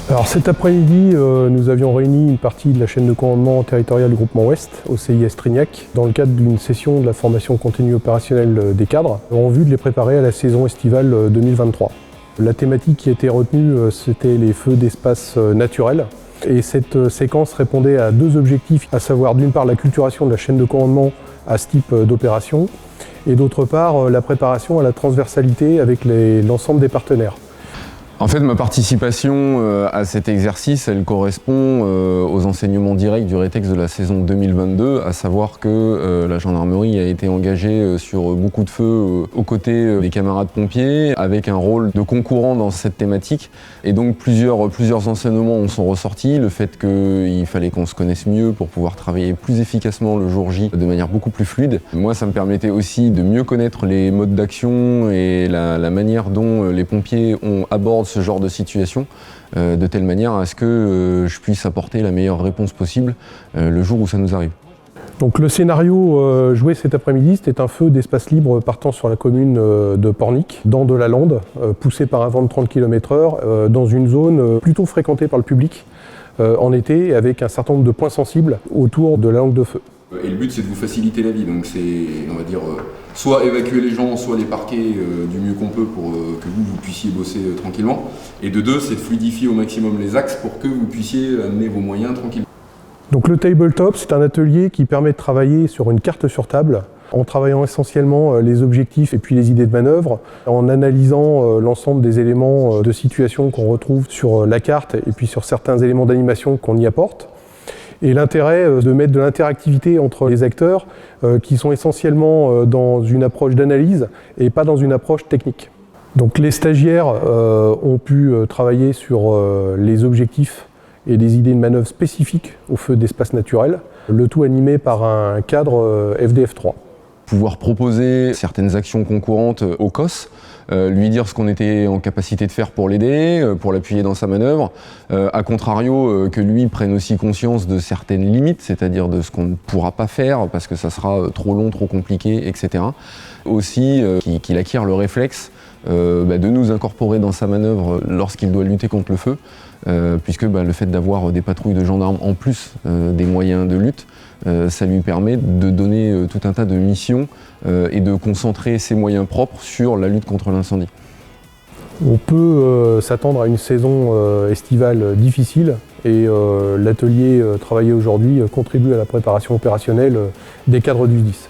Alors cet après-midi, nous avions réuni une partie de la chaîne de commandement territoriale du groupement Ouest, au CIS Trignac, dans le cadre d'une session de la formation continue opérationnelle des cadres, en vue de les préparer à la saison estivale 2023. La thématique qui a été retenue, c'était les feux d'espace naturels. Et cette séquence répondait à deux objectifs, à savoir d'une part l'acculturation de la chaîne de commandement à ce type d'opération, et d'autre part la préparation à la transversalité avec l'ensemble des partenaires. En fait, ma participation à cet exercice, elle correspond aux enseignements directs du rétex de la saison 2022, à savoir que la gendarmerie a été engagée sur beaucoup de feux aux côtés des camarades pompiers, avec un rôle de concourant dans cette thématique. Et donc plusieurs enseignements en sont ressortis, le fait qu'il fallait qu'on se connaisse mieux pour pouvoir travailler plus efficacement le jour J de manière beaucoup plus fluide. Moi, ça me permettait aussi de mieux connaître les modes d'action et la manière dont les pompiers abordent ce genre de situation, de telle manière à ce que je puisse apporter la meilleure réponse possible le jour où ça nous arrive. Donc le scénario joué cet après-midi, c'était un feu d'espace libre partant sur la commune de Pornic, dans de la lande, poussé par un vent de 30 km/h, dans une zone plutôt fréquentée par le public en été, avec un certain nombre de points sensibles autour de la langue de feu. Et le but, c'est de vous faciliter la vie, donc c'est, on va dire, soit évacuer les gens, soit les parquer du mieux qu'on peut pour que vous puissiez bosser tranquillement. Et de deux, c'est de fluidifier au maximum les axes pour que vous puissiez amener vos moyens tranquillement. Donc le tabletop, c'est un atelier qui permet de travailler sur une carte sur table, en travaillant essentiellement les objectifs et puis les idées de manœuvre, en analysant l'ensemble des éléments de situation qu'on retrouve sur la carte et puis sur certains éléments d'animation qu'on y apporte. Et l'intérêt de mettre de l'interactivité entre les acteurs qui sont essentiellement dans une approche d'analyse et pas dans une approche technique. Donc les stagiaires ont pu travailler sur les objectifs et des idées de manœuvre spécifiques au feu d'espace naturel, le tout animé par un cadre FDF3. Pouvoir proposer certaines actions concurrentes au COS, lui dire ce qu'on était en capacité de faire pour l'aider, pour l'appuyer dans sa manœuvre, à contrario que lui prenne aussi conscience de certaines limites, c'est-à-dire de ce qu'on ne pourra pas faire parce que ça sera trop long, trop compliqué, etc. Aussi qu'il acquiert le réflexe de nous incorporer dans sa manœuvre lorsqu'il doit lutter contre le feu, puisque le fait d'avoir des patrouilles de gendarmes en plus des moyens de lutte, ça lui permet de donner tout un tas de missions et de concentrer ses moyens propres sur la lutte contre l'incendie. On peut s'attendre à une saison estivale difficile et l'atelier travaillé aujourd'hui contribue à la préparation opérationnelle des cadres du SDIS.